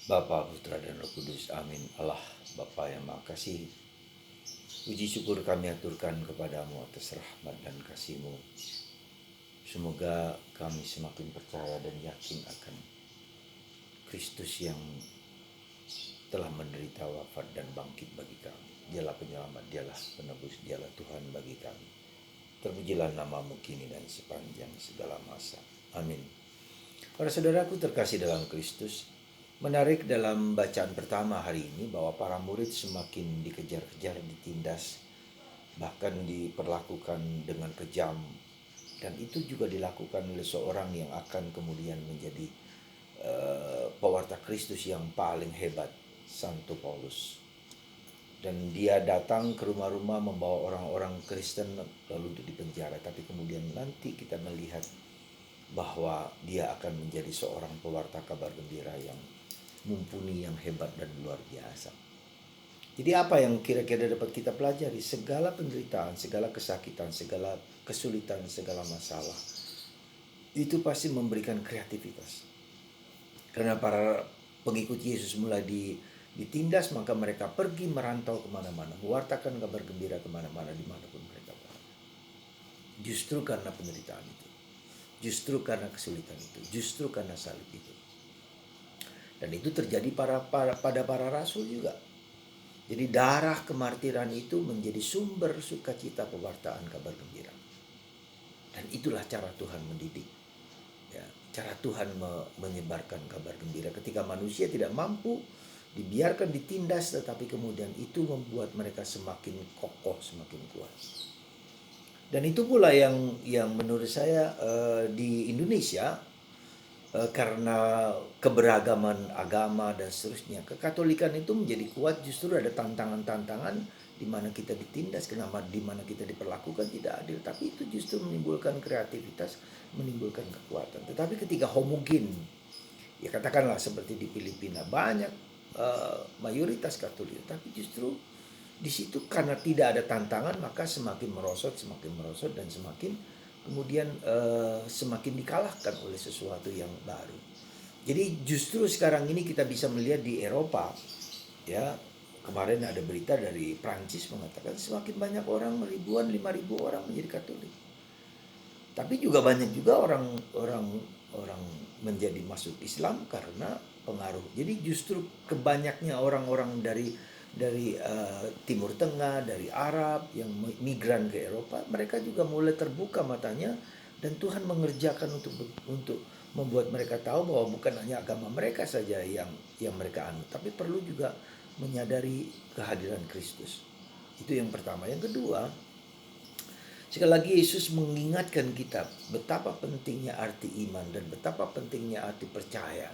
Bapa, Putra, dan Roh Kudus. Amin. Allah Bapa yang Maha Kasih, puji syukur kami aturkan kepadamu atas rahmat dan kasih-Mu. Semoga kami semakin percaya dan yakin akan Kristus yang telah menderita wafat dan bangkit bagi kami. Dialah penyelamat, dialah penebus, dialah Tuhan bagi kami. Terpujilah nama-Mu kini dan sepanjang segala masa. Amin. Para saudaraku terkasih dalam Kristus, menarik dalam bacaan pertama hari ini bahwa para murid semakin dikejar-kejar, ditindas, bahkan diperlakukan dengan kejam. Dan itu juga dilakukan oleh seorang yang akan kemudian menjadi pewarta Kristus yang paling hebat, Santo Paulus. Dan dia datang ke rumah-rumah membawa orang-orang Kristen lalu untuk dipenjara. Tapi kemudian nanti kita melihat bahwa dia akan menjadi seorang pewarta kabar gembira yang mumpuni, yang hebat dan luar biasa. Jadi apa yang kira-kira dapat kita pelajari? Segala penderitaan, segala kesakitan, segala kesulitan, segala masalah itu pasti memberikan kreativitas. Karena para pengikut Yesus mulai ditindas, maka mereka pergi merantau kemana-mana, mewartakan kabar gembira kemana-mana, dimanapun mereka berada. Justru karena penderitaan itu, justru karena kesulitan itu, justru karena salib itu. Dan itu terjadi pada para rasul juga. Jadi darah kemartiran itu menjadi sumber sukacita pewartaan kabar gembira. Dan itulah cara Tuhan mendidik. Ya, cara Tuhan menyebarkan kabar gembira ketika manusia tidak mampu, dibiarkan ditindas, tetapi kemudian itu membuat mereka semakin kokoh, semakin kuat. Dan itu pula yang menurut saya di Indonesia, karena keberagaman agama dan seterusnya, kekatolikan itu menjadi kuat. Justru ada tantangan-tantangan di mana kita ditindas, di mana kita diperlakukan tidak adil, tapi itu justru menimbulkan kreativitas, menimbulkan kekuatan. Tetapi ketika homogen, ya katakanlah seperti di Filipina, banyak mayoritas Katolik, tapi justru di situ karena tidak ada tantangan, maka semakin merosot dan semakin kemudian semakin dikalahkan oleh sesuatu yang baru. Jadi justru sekarang ini kita bisa melihat di Eropa, ya kemarin ada berita dari Prancis mengatakan semakin banyak orang, 5.000 orang menjadi Katolik. Tapi juga banyak juga orang menjadi masuk Islam karena pengaruh. Jadi justru kebanyaknya orang-orang dari Timur Tengah, dari Arab yang migran ke Eropa, mereka juga mulai terbuka matanya dan Tuhan mengerjakan untuk membuat mereka tahu bahwa bukan hanya agama mereka saja yang mereka anut, tapi perlu juga menyadari kehadiran Kristus. Itu yang pertama. Yang kedua, sekali lagi Yesus mengingatkan kita betapa pentingnya arti iman dan betapa pentingnya arti percaya.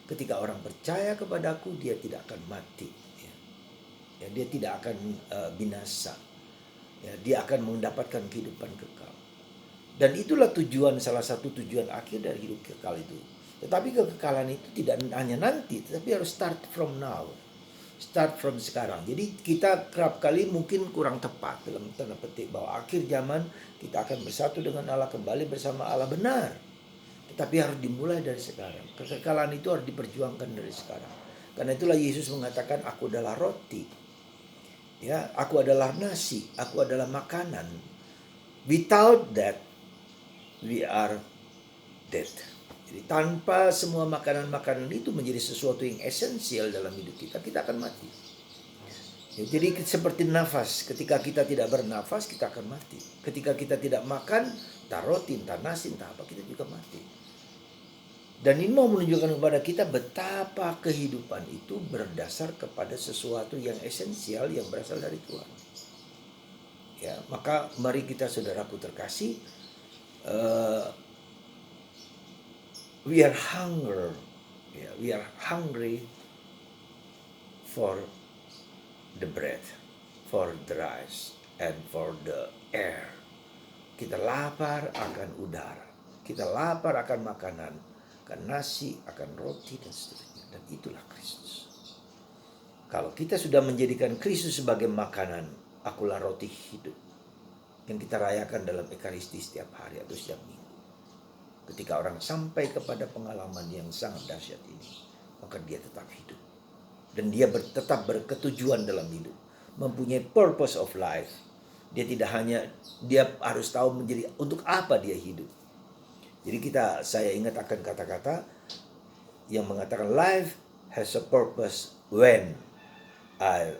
Ketika orang percaya kepadaku, dia tidak akan mati. Ya, dia tidak akan binasa. Ya, dia akan mendapatkan kehidupan kekal. Dan itulah salah satu tujuan akhir dari hidup kekal itu. Tetapi kekekalan itu tidak hanya nanti, tetapi harus start from now. Start from sekarang. Jadi kita kerap kali mungkin kurang tepat dalam tanda petik bahwa akhir zaman kita akan bersatu dengan Allah, kembali bersama Allah, benar. Tetapi harus dimulai dari sekarang. Kekekalan itu harus diperjuangkan dari sekarang. Karena itulah Yesus mengatakan, aku adalah roti. Ya, aku adalah nasi, aku adalah makanan. Without that, we are dead. Jadi tanpa semua makanan-makanan itu menjadi sesuatu yang esensial dalam hidup kita, kita akan mati. Ya, jadi seperti nafas, ketika kita tidak bernafas, kita akan mati. Ketika kita tidak makan, entah roti, entah nasi, entah apa, kita juga mati. Dan ini mau menunjukkan kepada kita betapa kehidupan itu berdasar kepada sesuatu yang esensial yang berasal dari Tuhan. Ya, maka mari kita saudaraku terkasih, we are hungry for the bread, for the rice, and for the air. Kita lapar akan udara, kita lapar akan makanan, akan nasi, akan roti dan seterusnya. Dan itulah Kristus. Kalau kita sudah menjadikan Kristus sebagai makanan, akulah roti hidup, yang kita rayakan dalam Ekaristi setiap hari atau setiap minggu. Ketika orang sampai kepada pengalaman yang sangat dahsyat ini, maka dia tetap hidup. Dan dia tetap berketujuan dalam hidup. Mempunyai purpose of life. Dia tidak hanya, dia harus tahu menjadi untuk apa dia hidup. Jadi saya ingat akan kata-kata yang mengatakan life has a purpose when I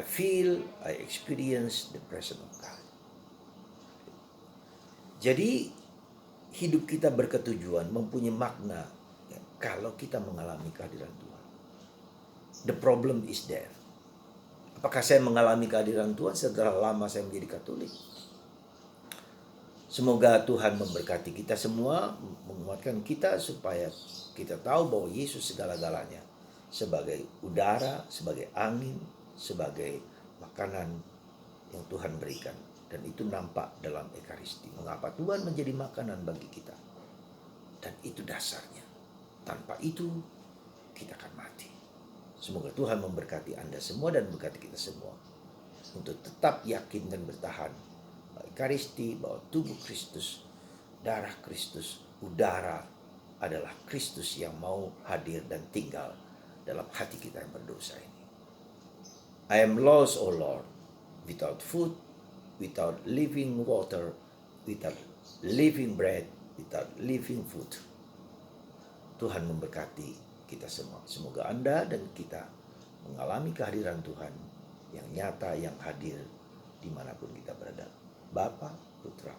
feel, I experience the presence of God. Jadi hidup kita berketujuan, mempunyai makna ya, kalau kita mengalami kehadiran Tuhan. The problem is there. Apakah saya mengalami kehadiran Tuhan setelah lama saya menjadi Katolik? Semoga Tuhan memberkati kita semua, menguatkan kita supaya kita tahu bahwa Yesus segala-galanya. Sebagai udara, sebagai angin, sebagai makanan yang Tuhan berikan. Dan itu nampak dalam Ekaristi. Mengapa Tuhan menjadi makanan bagi kita. Dan itu dasarnya. Tanpa itu kita akan mati. Semoga Tuhan memberkati Anda semua dan memberkati kita semua. Untuk tetap yakin dan bertahan. Ekaristi bahwa tubuh Kristus, darah Kristus, udara adalah Kristus yang mau hadir dan tinggal dalam hati kita yang berdosa ini. I am lost, O Lord, without food, without living water, without living bread, without living food. Tuhan memberkati kita semua. Semoga Anda dan kita mengalami kehadiran Tuhan yang nyata, yang hadir dimanapun kita berada. Bapa, Putra,